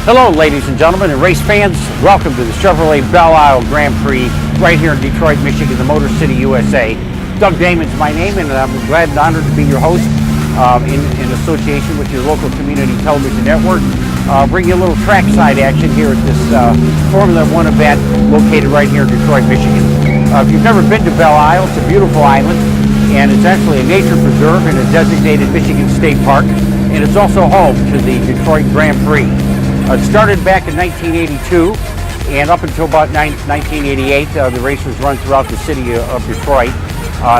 Hello, ladies and gentlemen, and race fans. Welcome to the Chevrolet Belle Grand Prix right here in Detroit, Michigan, the Motor City, USA. Doug Damon's my name, and I'm glad and honored to be your host in association with your local community television network. Bring you a little trackside action here at this Formula One event located right here in Detroit, Michigan. If you've never been to Belle Isle, it's a beautiful island, and it's actually a nature preserve in a designated Michigan State Park, and it's also home to the Detroit Grand Prix. It started back in 1982, and up until about 1988, the race was run throughout the city of Detroit.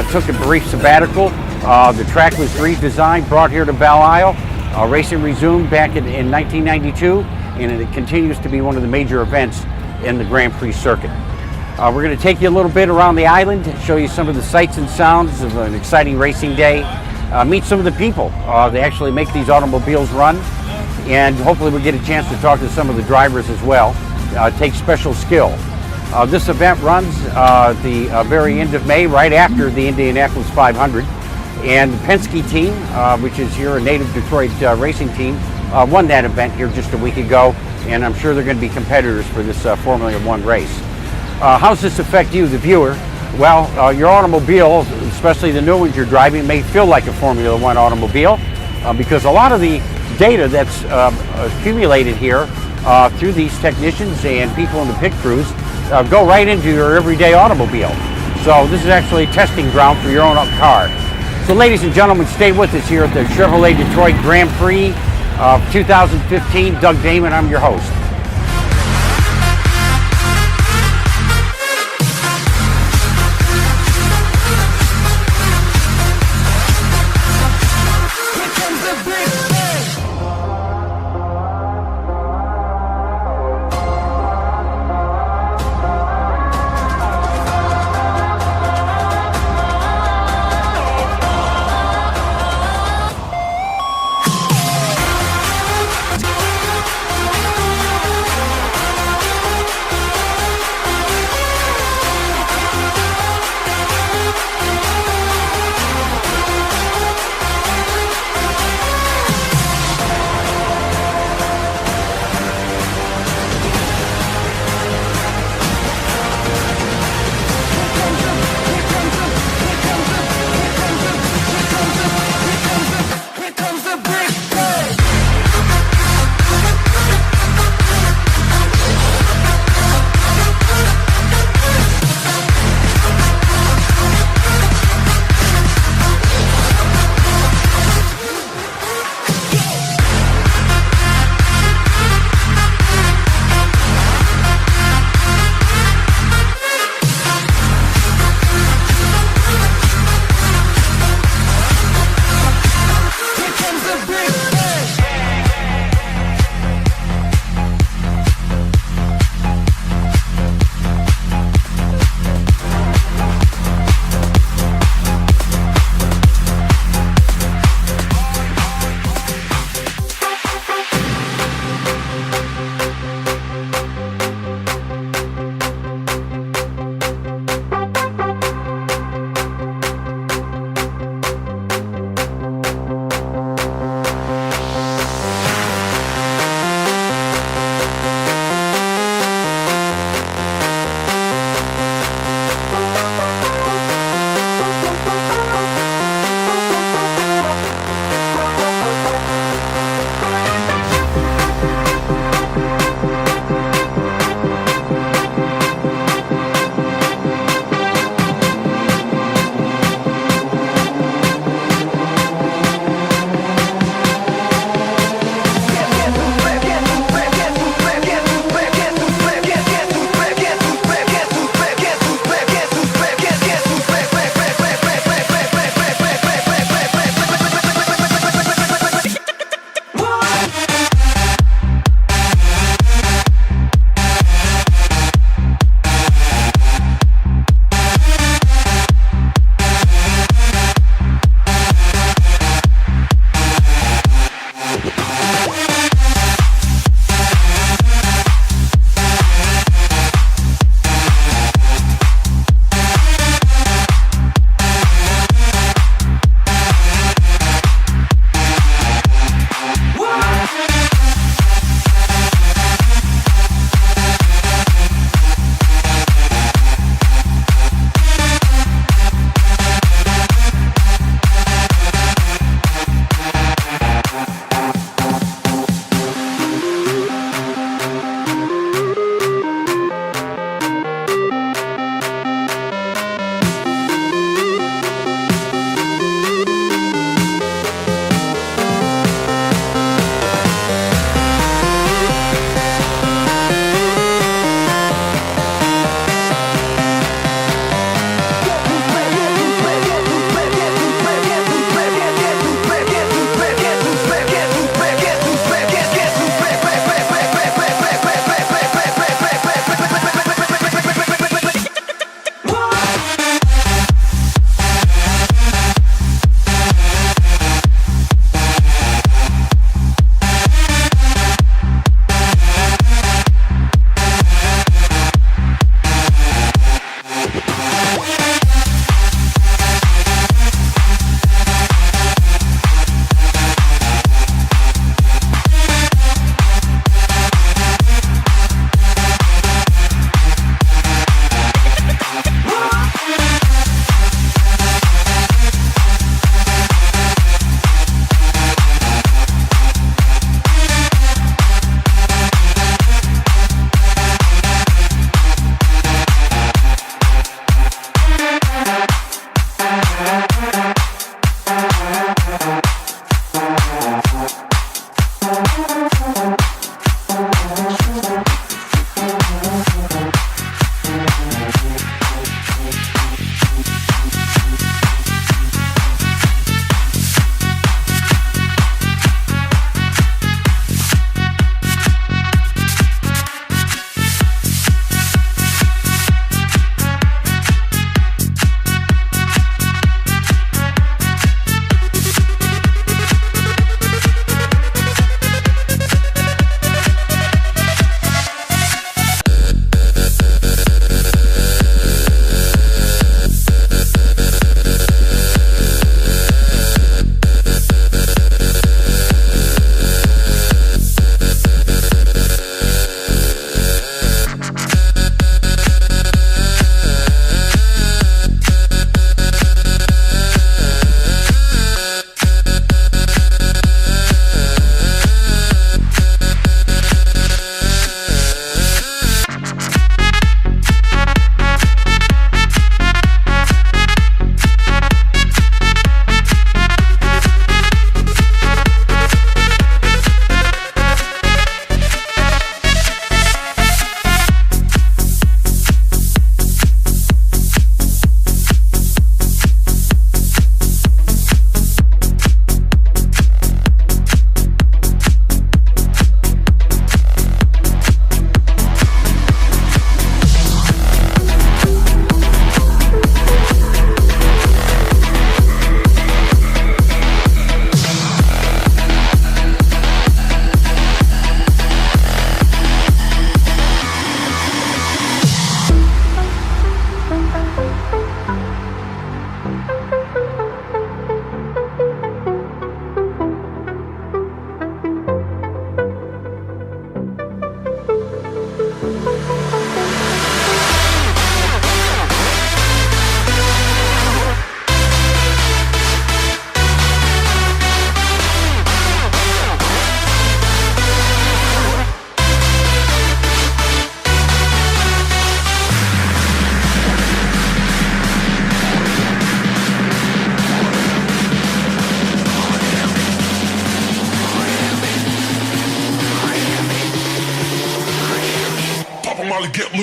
Took a brief sabbatical. The track was redesigned, brought here to Belle Isle. Racing resumed back in 1992, and it continues to be one of the major events in the Grand Prix circuit. We're going to take you a little bit around the island, show you some of the sights and sounds of an exciting racing day, meet some of the people that actually make these automobiles run, and hopefully we'll get a chance to talk to some of the drivers as well. It takes special skill. This event runs the very end of May, right after the Indianapolis 500. And the Penske team, which is here a native Detroit racing team, won that event here just a week ago, and I'm sure they're going to be competitors for this Formula One race. How does this affect you, the viewer? Well, your automobile, especially the new ones you're driving, may feel like a Formula One automobile because a lot of the data that's accumulated here through these technicians and people in the pit crews go right into your everyday automobile. So this is actually a testing ground for your own car. So ladies and gentlemen, stay with us here at the Chevrolet Detroit Grand Prix 2015. Doug Damon, I'm your host.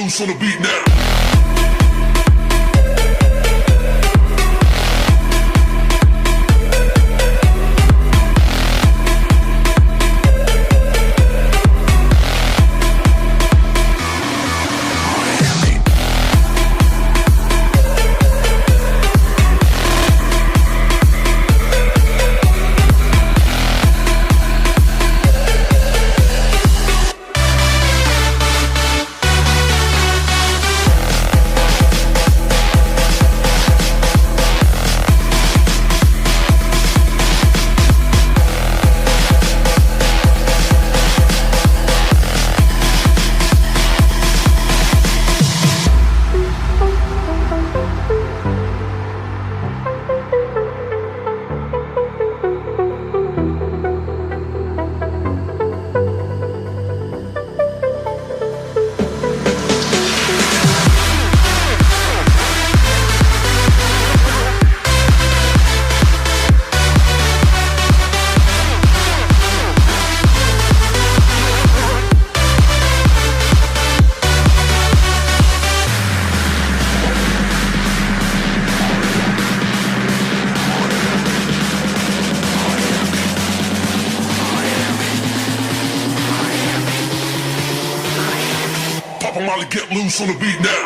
loose on the beat now. Molly, get loose on the beat now.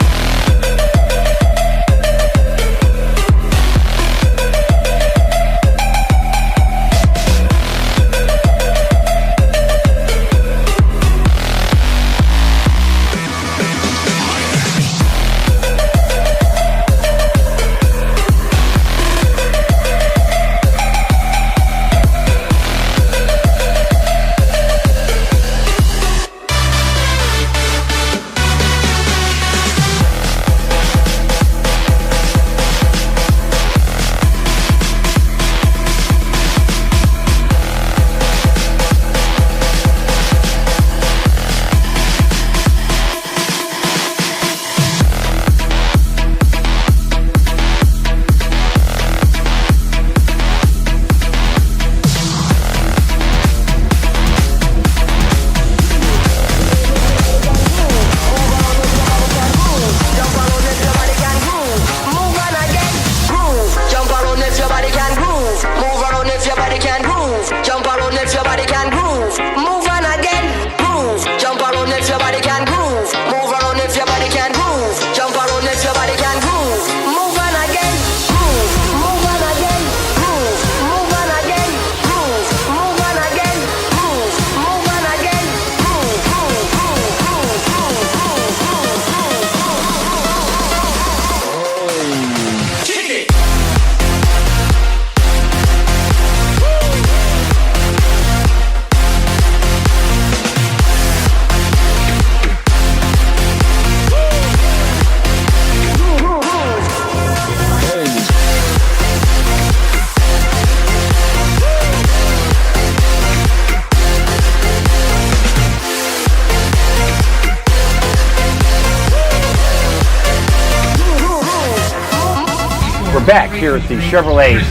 We're back here at the Chevrolet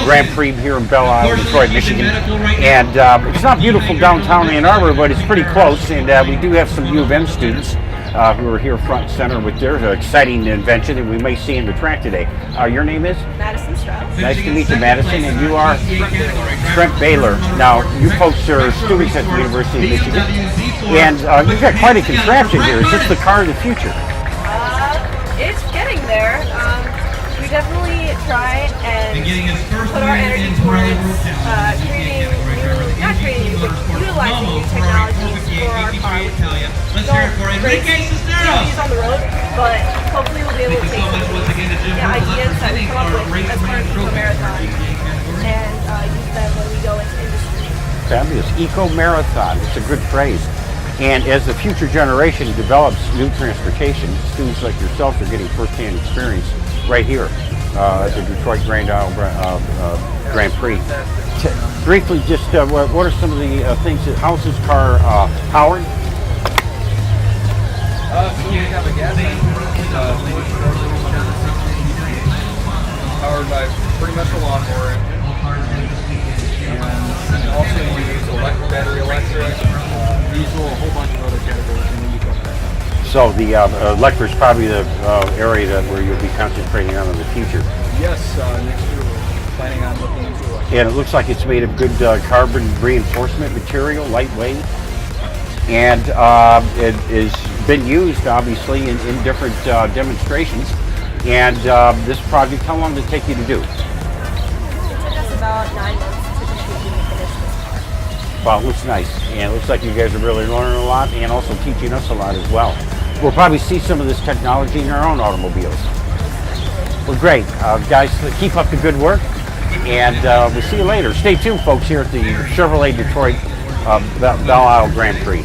Grand Prix here in Belle Isle, Detroit, Michigan. And it's not beautiful downtown Ann Arbor, but it's pretty close. And we do have some U of M students who are here front and center with their exciting invention that we may see in the track today. Your name is? Madison Strauss. Nice to meet you, Madison. And you are? Trent Baylor. Now, you folks are students at the University of Michigan. And you've got quite a contraption here. Is this the car of the future? It's getting there. We definitely try and put our energy towards creating utilizing new technologies for our car. We don't race these on the road, but hopefully we'll be able to take some of the ideas that we come up with as part of the marathon and use them when we go into industry. Fabulous. Eco Marathon. It's a good phrase. And as the future generation develops new transportation, students like yourself are getting first-hand experience right here at the Detroit Grand Prix. Briefly, just what are some of the things that how's this car powered? So we have a gas engine powered by pretty much a lawnmower engine, and also we use battery electric, diesel, a whole bunch of other categories in the eco. So So the electric is probably the area where you'll be concentrating on in the future. Yes, next year we're planning on looking into it. And it looks like it's made of good carbon reinforcement material, lightweight. And it has been used, obviously, in different demonstrations. And this project, how long did it take you to do? It took us about 9 months to completely finish this car. Well, it looks nice. And it looks like you guys are really learning a lot and also teaching us a lot as well. We'll probably see some of this technology in our own automobiles. Well, great. Guys, keep up the good work. And we'll see you later. Stay tuned, folks, here at the Chevrolet Detroit Belle Isle Grand Prix.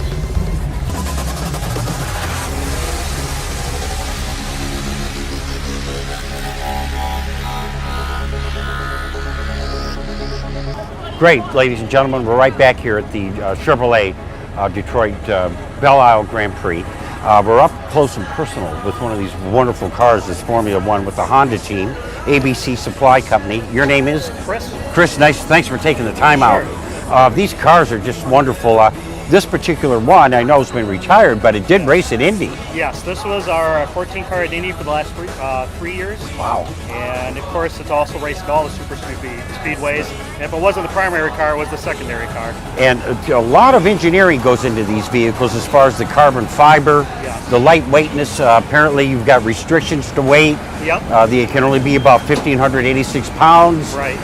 Great, ladies and gentlemen, we're right back here at the Chevrolet Detroit Belle Isle Grand Prix. We're up close and personal with one of these wonderful cars, this Formula One with the Honda team, ABC Supply Company. Your name is? Chris. Chris, nice. Thanks for taking the time Sure. out. These cars are just wonderful. This particular one, I know, has been retired, but it did race at Indy. Yes, this was our 14 car at Indy for the last 3 years. Wow. And of course, it's also raced at all the super speedways. And if it wasn't the primary car, it was the secondary car. And a lot of engineering goes into these vehicles as far as the carbon fiber, Yes. the lightweightness. Apparently, you've got restrictions to weight. Yep. It can only be about 1,586 pounds. Right.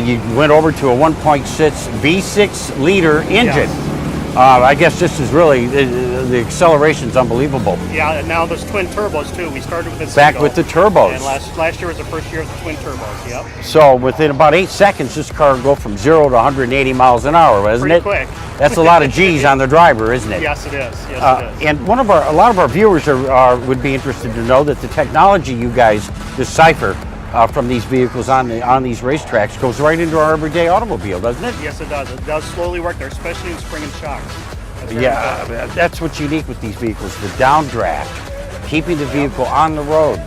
You went over to a 1.6 V6 liter engine. Yes. I guess this is really, the acceleration's unbelievable. Yeah, and now there's twin turbos too. We started with a Back single, with the turbos. And last year was the first year of the twin turbos. Yep. So within about 8 seconds, this car will go from 0 to 180 miles an hour, isn't Pretty it? quick. That's a lot of G's on the driver, isn't it? Yes, it is. Yes, it is. And a lot of our viewers would be interested to know that the technology you guys decipher from these vehicles on these racetracks goes right into our everyday automobile, doesn't it? Yes, it does. It does slowly work there, especially in spring and shocks. That's very important. Yeah, that's what's unique with these vehicles, the downdraft, keeping the vehicle on the road.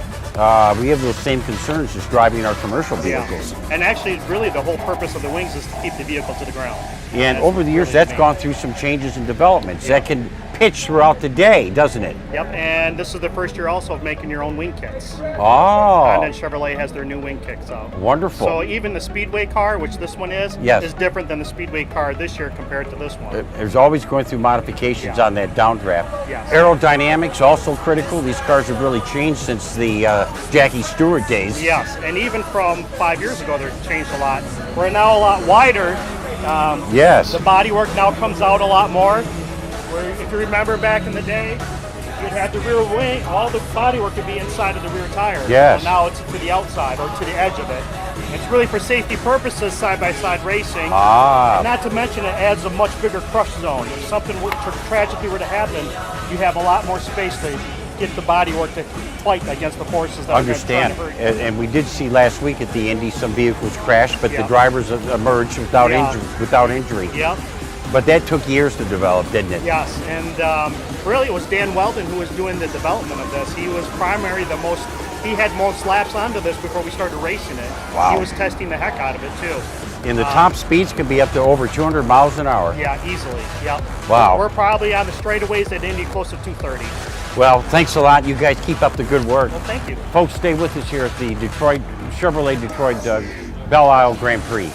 We have those same concerns just driving our commercial vehicles. Yeah. And actually, really, the whole purpose of the wings is to keep the vehicle to the ground. And That's over the years, really that's the gone through some changes and developments. That can pitch throughout the day, doesn't it? Yep, and this is the first year also of making your own wing kits. And Oh, then Chevrolet has their new wing kits out. wonderful. So even the Speedway car, which this one is different than the Speedway car this year compared to this one. There's always going through modifications Yeah. on that downdraft. Yes. Aerodynamics also critical. These cars have really changed since the Jackie Stewart days. Yes, and even from 5 years ago, they've changed a lot. We're now a lot wider. Yes. The bodywork now comes out a lot more. Where if you remember back in the day, you'd have the rear wing, all the bodywork would be inside of the rear tire. Yes. Well, now it's to the outside or to the edge of it. It's really for safety purposes, side-by-side racing. Ah. Not to mention it adds a much bigger crush zone. If something tragically were to happen, you have a lot more space to get the bodywork to fight against the forces that Understand. are trying to hurt you. And we did see last week at the Indy some vehicles crash, but the Yeah. drivers emerged without Yeah. injury. Yep. But that took years to develop, didn't it? Yes, and really it was Dan Weldon who was doing the development of this. He was he had most laps onto this before we started racing it. Wow. He was testing the heck out of it too. And the top speeds can be up to over 200 miles an hour. Yeah, easily, yep. Wow. We're probably on the straightaways at Indy close to 230. Well, thanks a lot. You guys keep up the good work. Well, thank you. Folks, stay with us here at the Chevrolet Detroit Belle Isle Grand Prix.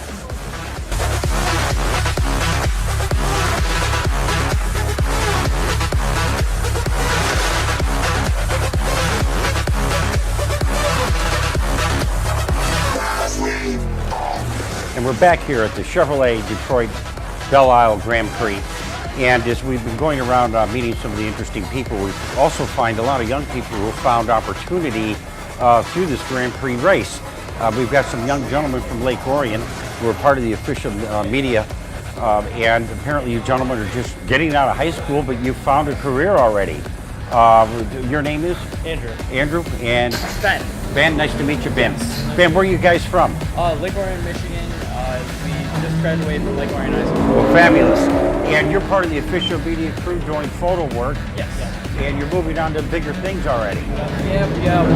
And we're back here at the Chevrolet Detroit Belle Isle Grand Prix. And as we've been going around meeting some of the interesting people, we also find a lot of young people who have found opportunity through this Grand Prix race. We've got some young gentlemen from Lake Orion who are part of the official media. And apparently you gentlemen are just getting out of high school, but you've found a career already. Your name is? Andrew. Andrew and Ben. Ben, nice to meet you, Ben. Ben, where are you guys from? Lake Orion, Michigan. We just graduated from Lake Orion High School. Well, fabulous. And you're part of the official media crew doing photo work, Yes. and you're moving on to bigger things already. Yeah.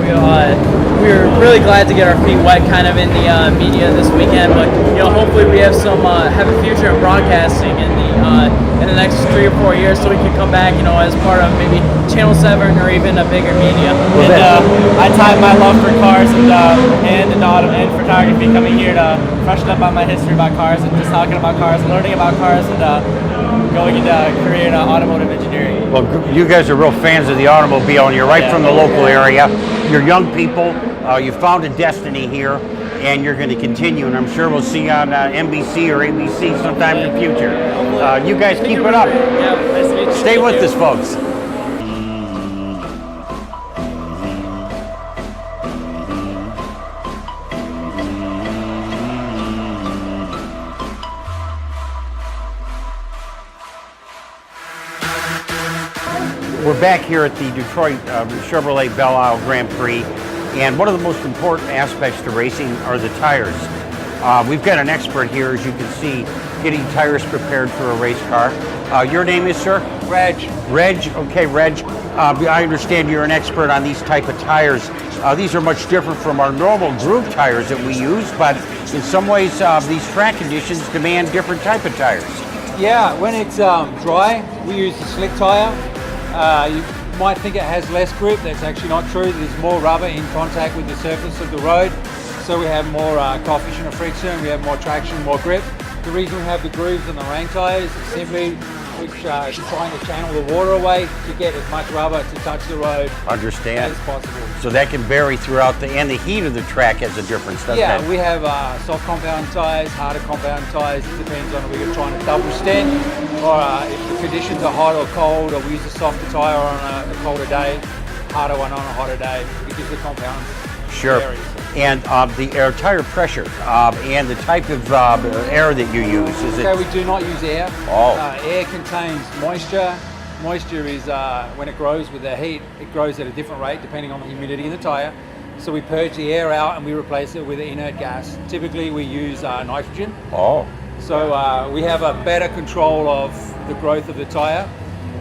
We were really glad to get our feet wet kind of in the media this weekend, but hopefully we have a future in broadcasting in the next 3 or 4 years, so we can come back as part of maybe Channel 7 or even a bigger media. I tied my love for cars and photography coming here to freshen up on my history about cars and just talking about cars, learning about cars, and going into career in automotive engineering. Well, you guys are real fans of the automobile, and you're right from the local area. You're young people. You found a destiny here, and you're going to continue. And I'm sure we'll see you on NBC or ABC sometime in the future. You guys keep it up. Yeah, nice to meet you. Stay with us, folks. We're back here at the Detroit Chevrolet Belle Isle Grand Prix, and one of the most important aspects to racing are the tires. We've got an expert here, as you can see, getting tires prepared for a race car. Your name is, sir? Reg. Reg, okay, Reg. I understand you're an expert on these type of tires. These are much different from our normal groove tires that we use, but in some ways these track conditions demand different type of tires. Yeah, when it's dry, we use the slick tire. You might think it has less grip. That's actually not true. There's more rubber in contact with the surface of the road, so we have more coefficient of friction, we have more traction, more grip. The reason we have the grooves on the rain tires is simply trying to channel the water away to get as much rubber to touch the road Understand. as possible. So that can vary throughout and the heat of the track has a difference, doesn't Yeah, it? we have soft compound tires, harder compound tires. It depends on if we're trying to double stent or if the conditions are hot or cold, or we use a softer tire on a colder day, harder one on a hotter day, because the compound Sure. varies. And the air tire pressure and the type of air that you use, is it? Okay, we do not use air. Oh. Air contains moisture. Moisture is, when it grows with the heat, it grows at a different rate depending on the humidity in the tire. So we purge the air out and we replace it with inert gas. Typically we use nitrogen. Oh, So we have a better control of the growth of the tire.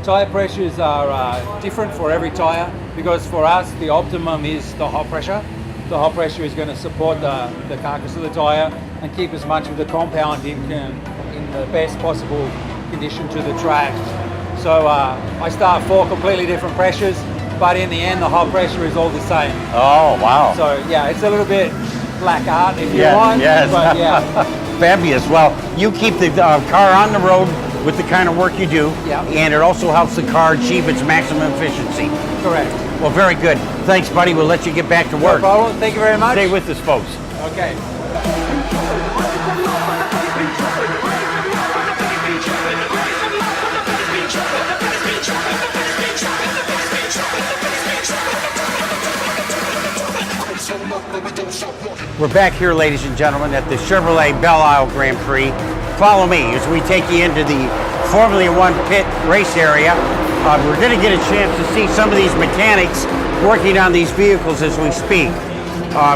Tire pressures are different for every tire, because for us the optimum is the hot pressure. The hot pressure is going to support the carcass of the tire and keep as much of the compound in the best possible condition to the track. So I start 4 completely different pressures, but in the end the hot pressure is all the same. oh, wow. So yeah, it's a little bit black art if you Yes, want, yes. but yeah. Fabulous. Well, you keep the car on the road with the kind of work you do, Yeah. and it also helps the car achieve its maximum efficiency. Correct. Well, very good. Thanks, buddy. We'll let you get back to No work. problem. Thank you very much. Stay with us, folks. Okay. We're back here, ladies and gentlemen, at the Chevrolet Belle Isle Grand Prix. Follow me as we take you into the Formula One pit race area. We're going to get a chance to see some of these mechanics working on these vehicles as we speak.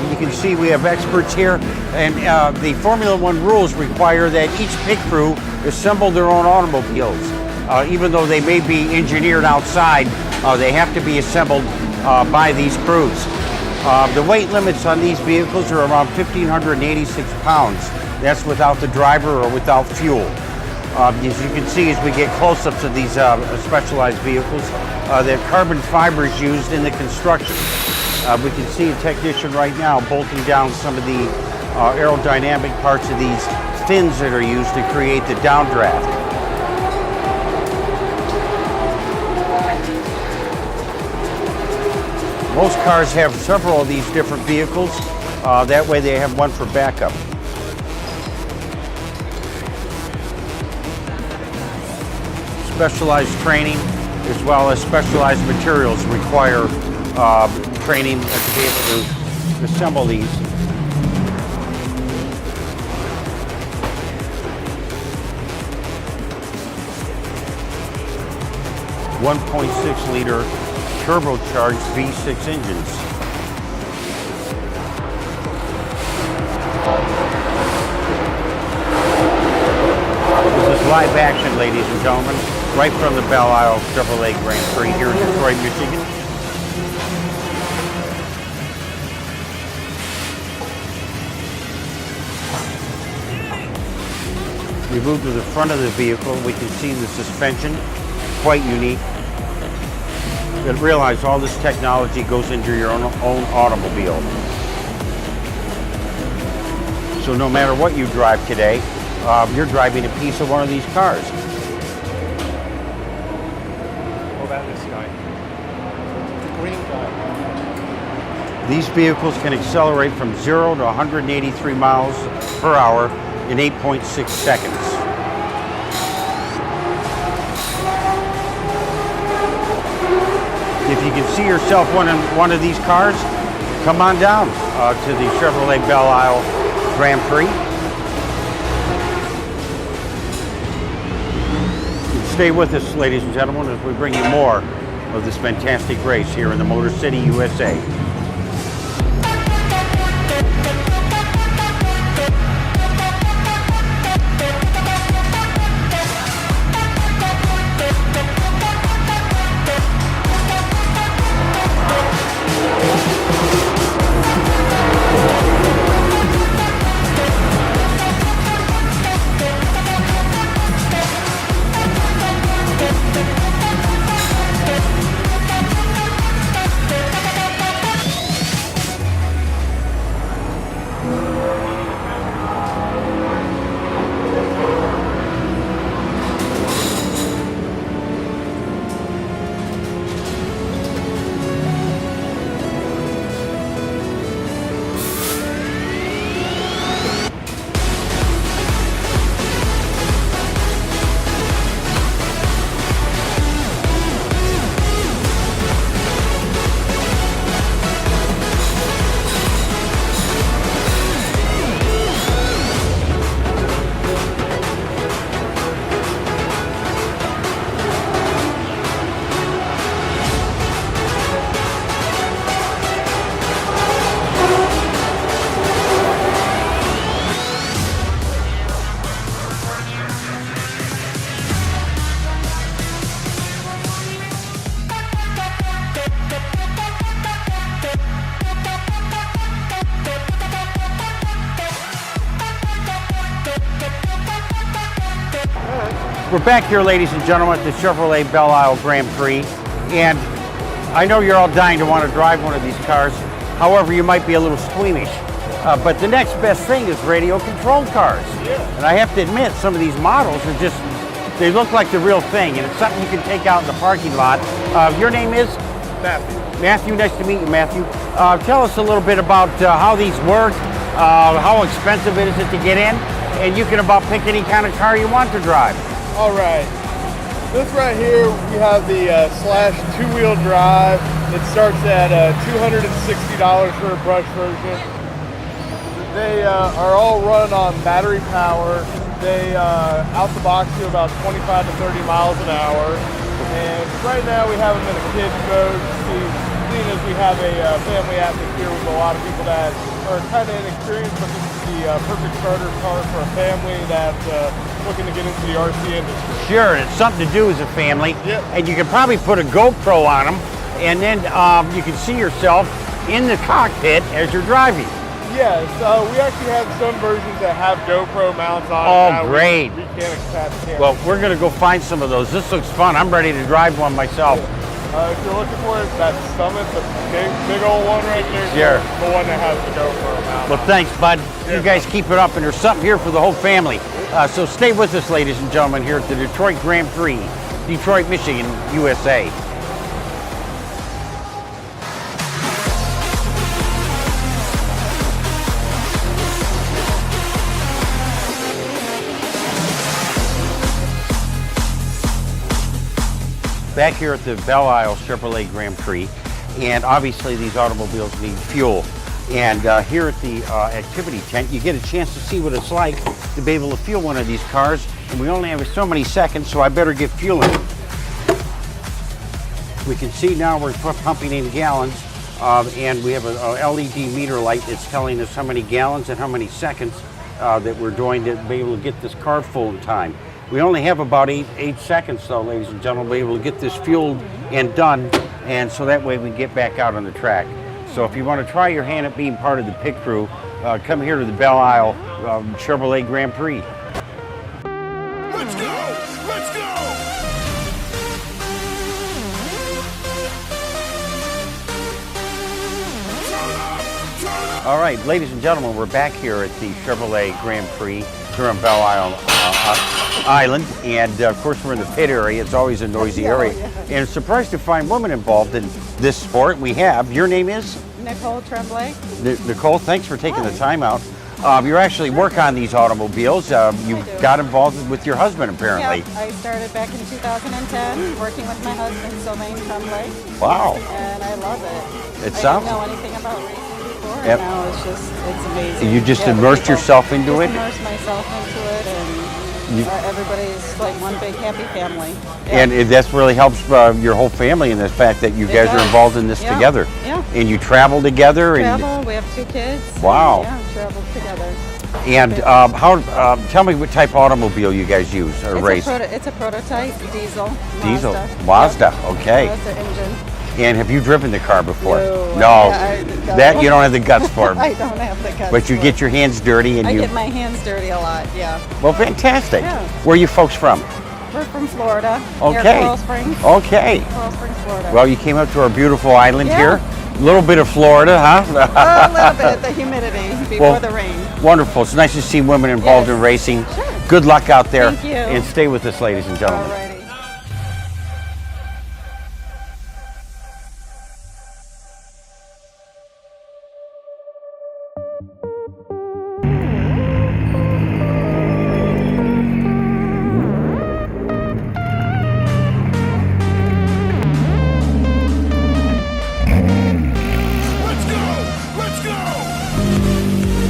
You can see we have experts here, and the Formula One rules require that each pit crew assemble their own automobiles. Even though they may be engineered outside, they have to be assembled by these crews. The weight limits on these vehicles are around 1,586 pounds. That's without the driver or without fuel. As you can see, as we get close-ups of these specialized vehicles, the carbon fibers used in the construction. We can see a technician right now bolting down some of the aerodynamic parts of these fins that are used to create the downdraft. Most cars have several of these different vehicles. That way they have one for backup. Specialized training as well as specialized materials require training to be able to assemble these. .6 liter turbocharged V6 engines. This is live action, ladies and gentlemen, right from the Belle Isle Chevrolet Grand Prix here in Detroit, Michigan. We move to the front of the vehicle. We can see the suspension, quite unique. But realize all this technology goes into your own automobile. So no matter what you drive today, you're driving a piece of one of these cars. What about this guy? The green guy. These vehicles can accelerate from 0 to 183 miles per hour in 8.6 seconds. If you can see yourself in one of these cars, come on down to the Chevrolet Belle Isle Grand Prix. Stay with us, ladies and gentlemen, as we bring you more of this fantastic race here in the Motor City, USA. We're back here, ladies and gentlemen, at the Chevrolet Belle Isle Grand Prix, and I know you're all dying to want to drive one of these cars. However, you might be a little squeamish. But the next best thing is radio-controlled cars. Yeah. And I have to admit, some of these models are just, they look like the real thing, and it's something you can take out in the parking lot. Your name is? Matthew. Matthew, nice to meet you, Matthew. Tell us a little bit about how these work, how expensive it is to get in, and you can about pick any kind of car you want to drive. All right, this right here, we have the Slash two-wheel drive. It starts at $260 for a brush version. They are all run on battery power. They out the box do about 25 to 30 miles an hour. And right now we have them in a kids mode, seeing as we have a family atmosphere with a lot of people that are kind of inexperienced, but this is the perfect starter car for a family that's looking to get into the RC industry. Sure, it's something to do as a family. Yep. And you can probably put a GoPro on them, and then you can see yourself in the cockpit as you're driving. Yes, we actually have some versions that have GoPro mounts on. Oh, great. We can't attach cameras. Well, we're going to go find some of those. This looks fun. I'm ready to drive one myself. If you're looking for it, that Summit, the big old one right there, Sure. the one that has the GoPro mount. Well, thanks, bud. You guys keep it up, and there's something here for the whole family. So stay with us, ladies and gentlemen, here at the Detroit Grand Prix, Detroit, Michigan, USA. Back here at the Belle Isle Chevrolet Grand Prix, and obviously these automobiles need fuel. And here at the activity tent, you get a chance to see what it's like to be able to fuel one of these cars. And we only have so many seconds, so I better get fueling. We can see now we're pumping in gallons, and we have a LED meter light that's telling us how many gallons and how many seconds that we're doing to be able to get this car full in time. We only have about eight seconds, though, ladies and gentlemen, to be able to get this fueled and done, and so that way we can get back out on the track. So if you want to try your hand at being part of the pit crew, come here to the Belle Isle Chevrolet Grand Prix. All right, ladies and gentlemen, we're back here at the Chevrolet Grand Prix here on Belle Island, and of course we're in the pit area. It's always a noisy area, and surprised to find women involved in this sport. We have. Your name is? Nicole Tremblay. Nicole, thanks for taking the time out. You actually work on these automobiles. You got involved with your husband, apparently. Yeah, I started back in 2010 working with my husband, Sylvain Tremblay. Wow. And I love it. It I sounds. didn't know anything about racing before, Yep. and now it's amazing. You just Yeah, the immersed people. yourself into it? Immersed myself into it, and everybody's like one big happy family. Yeah. And that really helps your whole family in the fact that you guys are does. involved in this Yeah. together. Yeah. And you travel together. Travel, we have 2 kids. Wow. Yeah, travel together. And tell me what type of automobile you guys use or race? It's a prototype diesel. Diesel. Mazda. Mazda. Okay. Mazda engine. And have you driven the car before? No. No. That you don't have the guts for. I don't have the guts. But you get your hands dirty and I you. get my hands dirty a lot. Yeah. Well, fantastic. Yeah. Where are you folks from? We're from Florida. Okay. Near Coral Springs. Okay. Coral Springs, Florida. Well, you came up to our beautiful island Yeah. here. A little bit of Florida, huh? a little bit, the humidity before the rain. Wonderful. It's nice to see women involved Yes. in racing. Sure. Good luck out there. Thank you. And stay with us, ladies and gentlemen. Alrighty. Let's go! Let's go!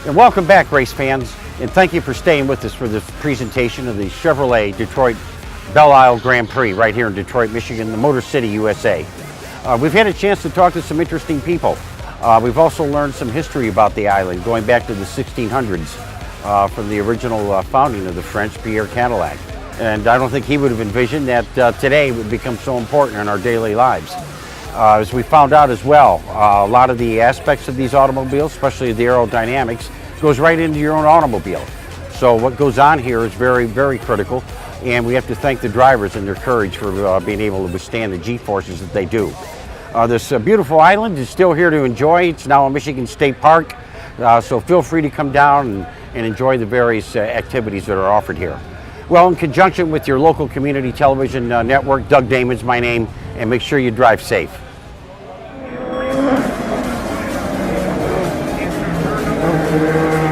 And welcome back, race fans, and thank you for staying with us for this presentation of the Chevrolet Detroit Belle Isle Grand Prix right here in Detroit, Michigan, the Motor City, USA. We've had a chance to talk to some interesting people. We've also learned some history about the island, going back to the 1600s, from the original founding of the French, Pierre Cadillac. And I don't think he would have envisioned that today would become so important in our daily lives. As we found out as well, a lot of the aspects of these automobiles, especially the aerodynamics, goes right into your own automobile. So what goes on here is very, very critical, and we have to thank the drivers and their courage for being able to withstand the G-forces that they do. This beautiful island is still here to enjoy. It's now a Michigan State Park, so feel free to come down and enjoy the various activities that are offered here. Well, in conjunction with your local community television network, Doug Damon's my name, and make sure you drive safe. Thank you.